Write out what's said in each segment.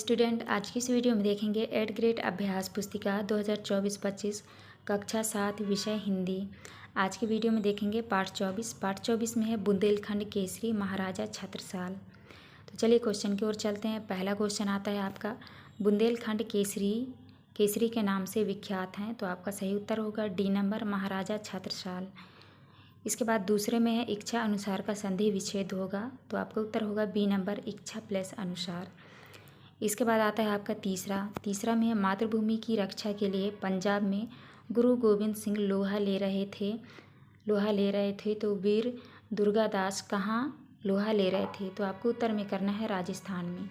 Student, आज की इस वीडियो में देखेंगे 8th ग्रेड अभ्यास पुस्तिका 2024-25 कक्षा 7 विषय हिंदी। आज की वीडियो में देखेंगे पाठ 24 में है बुंदेलखंड केसरी महाराजा छत्रसाल। तो चलिए क्वेश्चन की ओर चलते हैं। पहला क्वेश्चन आता है आपका, बुंदेलखंड केसरी के नाम से विख्यात हैं। तो आपका सही उत्तर होगा डी नंबर, महाराजा छत्रसाल। इसके बाद दूसरे में है इच्छा अनुसार का संधि विच्छेद होगा। तो आपका उत्तर होगा बी नंबर, इच्छा प्लस अनुसार। इसके बाद आता है आपका तीसरा में है मातृभूमि की रक्षा के लिए पंजाब में गुरु गोविंद सिंह लोहा ले रहे थे। तो वीर दुर्गादास कहाँ लोहा ले रहे थे? तो आपको उत्तर में करना है राजस्थान में।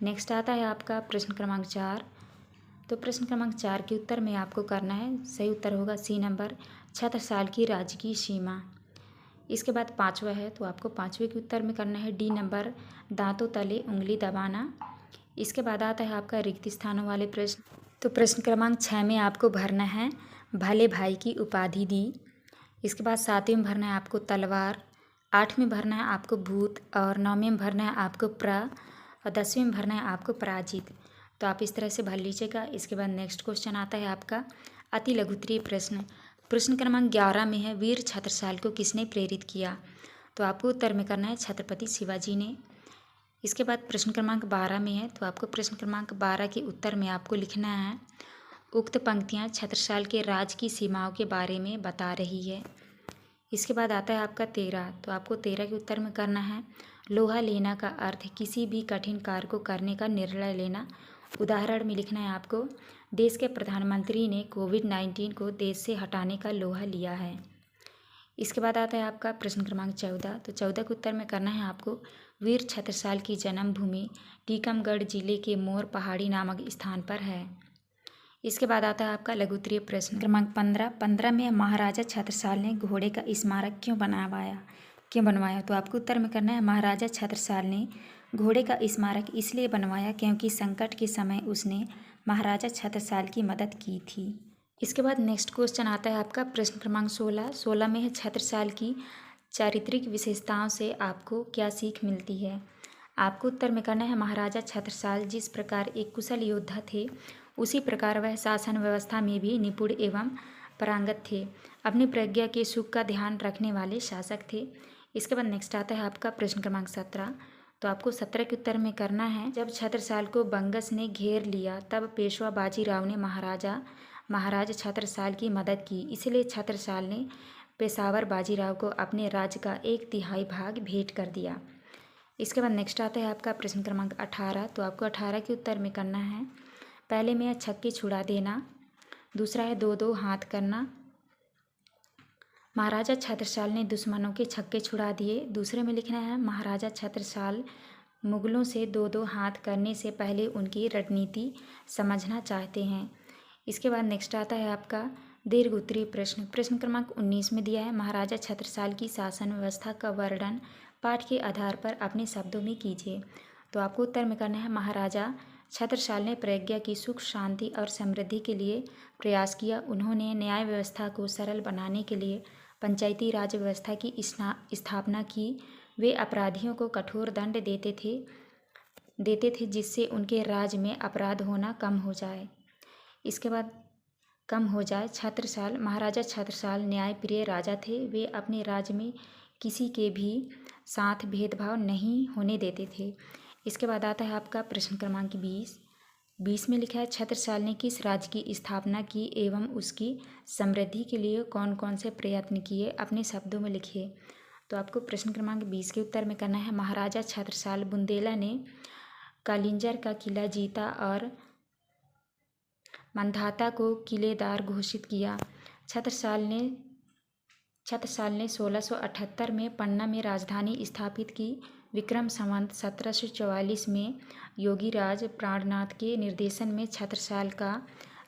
नेक्स्ट आता है आपका प्रश्न क्रमांक 4। तो प्रश्न क्रमांक 4 के उत्तर में आपको करना है, सही उत्तर होगा सी नंबर, छत्रसाल की राजकीय सीमा। इसके बाद पाँचवा है, तो आपको पाँचवें के उत्तर में करना है डी नंबर, दांतों तले उंगली दबाना। इसके बाद आता है आपका रिक्त स्थानों वाले प्रश्न। तो प्रश्न क्रमांक 6 में आपको भरना है भले भाई की उपाधि दी। इसके बाद 7वें में भरना है आपको तलवार, 8वें में भरना है आपको भूत, और 9वें में भरना है आपको और 10वें में भरना है आपको पराजित। तो आप इस तरह से भर लीजिएगा। इसके बाद नेक्स्ट क्वेश्चन आता है आपका अति लघुत्तरीय प्रश्न। प्रश्न क्रमांक 11 में है वीर छत्रसाल को किसने प्रेरित किया? तो आपको उत्तर में करना है छत्रपति शिवाजी ने। इसके बाद प्रश्न क्रमांक 12 में है, तो आपको प्रश्न क्रमांक 12 के उत्तर में आपको लिखना है उक्त पंक्तियां छत्रसाल के राज की सीमाओं के बारे में बता रही है। इसके बाद आता है आपका 13। तो आपको 13 के उत्तर में करना है लोहा लेना का अर्थ किसी भी कठिन कार्य को करने का निर्णय लेना। उदाहरण में लिखना है आपको देश के प्रधानमंत्री ने कोविड-19 को देश से हटाने का लोहा लिया है। इसके बाद आता है आपका प्रश्न क्रमांक 14। तो 14 के उत्तर में करना है आपको वीर छत्रसाल की जन्मभूमि टीकमगढ़ जिले के मोर पहाड़ी नामक स्थान पर है। इसके बाद आता है आपका लघुत्तरीय प्रश्न क्रमांक 15 में महाराजा छत्रसाल ने घोड़े का स्मारक क्यों बनवाया? तो आपको उत्तर में करना है महाराजा छत्रसाल ने घोड़े का स्मारक इसलिए बनवाया क्योंकि संकट के समय उसने महाराजा छत्रसाल की मदद की थी। इसके बाद नेक्स्ट क्वेश्चन आता है आपका प्रश्न क्रमांक 16 में है छत्रसाल की चारित्रिक विशेषताओं से आपको क्या सीख मिलती है? आपको उत्तर में करना है महाराजा छत्रसाल जिस प्रकार एक कुशल योद्धा थे, उसी प्रकार वह शासन व्यवस्था में भी निपुण एवं पारंगत थे। अपनी प्रज्ञा के सुख का ध्यान रखने वाले शासक थे। इसके बाद नेक्स्ट आता है आपका प्रश्न क्रमांक 17। तो आपको 17 के उत्तर में करना है जब छत्रसाल को बंगस ने घेर लिया तब पेशवा बाजीराव ने महाराज छत्रसाल की मदद की, इसलिए छत्रसाल ने पेशावर बाजीराव को अपने राज्य का 1/3 भाग भेंट कर दिया। इसके बाद नेक्स्ट आता है आपका प्रश्न क्रमांक 18। तो आपको 18 के उत्तर में करना है पहले में है छक्के छुड़ा देना, दूसरा है 2-2 हाथ करना। महाराजा छत्रसाल ने दुश्मनों के छक्के छुड़ा दिए। दूसरे में लिखना है महाराजा छत्रसाल मुगलों से 2-2 हाथ करने से पहले उनकी रणनीति समझना चाहते हैं। इसके बाद नेक्स्ट आता है आपका दीर्घ उत्तरीय प्रश्न क्रमांक 19 में दिया है महाराजा छत्रसाल की शासन व्यवस्था का वर्णन पाठ के आधार पर अपने शब्दों में कीजिए। तो आपको उत्तर में करना है महाराजा छत्रसाल ने प्रज्ञा की सुख शांति और समृद्धि के लिए प्रयास किया। उन्होंने न्याय व्यवस्था को सरल बनाने के लिए पंचायती राज व्यवस्था की स्थापना की। वे अपराधियों को कठोर दंड देते थे जिससे उनके राज्य में अपराध होना कम हो जाए। महाराजा छत्रसाल न्यायप्रिय राजा थे। वे अपने राज्य में किसी के भी साथ भेदभाव नहीं होने देते थे। इसके बाद आता है आपका प्रश्न क्रमांक 20 में लिखा है छत्रसाल ने किस राज्य की स्थापना की एवं उसकी समृद्धि के लिए कौन कौन से प्रयत्न किए, अपने शब्दों में लिखिए। तो आपको प्रश्न क्रमांक 20 के उत्तर में करना है महाराजा छत्रसाल बुंदेला ने कालिंजर का किला जीता और मंधाता को किलेदार घोषित किया। छत्रसाल ने 1678 में पन्ना में राजधानी स्थापित की। विक्रम संवत 1744 में योगीराज प्राणनाथ के निर्देशन में छत्रसाल का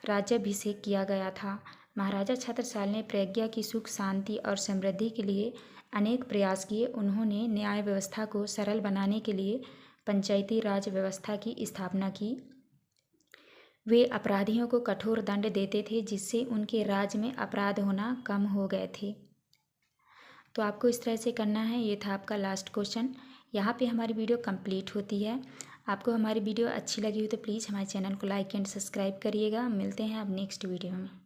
राज्याभिषेक किया गया था। महाराजा छत्रसाल ने प्रज्ञा की सुख शांति और समृद्धि के लिए अनेक प्रयास किए। उन्होंने न्याय व्यवस्था को सरल बनाने के लिए पंचायती राज व्यवस्था की स्थापना की। वे अपराधियों को कठोर दंड देते थे जिससे उनके राज्य में अपराध होना कम हो गए थे। तो आपको इस तरह से करना है। ये था आपका लास्ट क्वेश्चन। यहाँ पे हमारी वीडियो कंप्लीट होती है। आपको हमारी वीडियो अच्छी लगी हो तो प्लीज़ हमारे चैनल को लाइक एंड सब्सक्राइब करिएगा। मिलते हैं अब नेक्स्ट वीडियो में।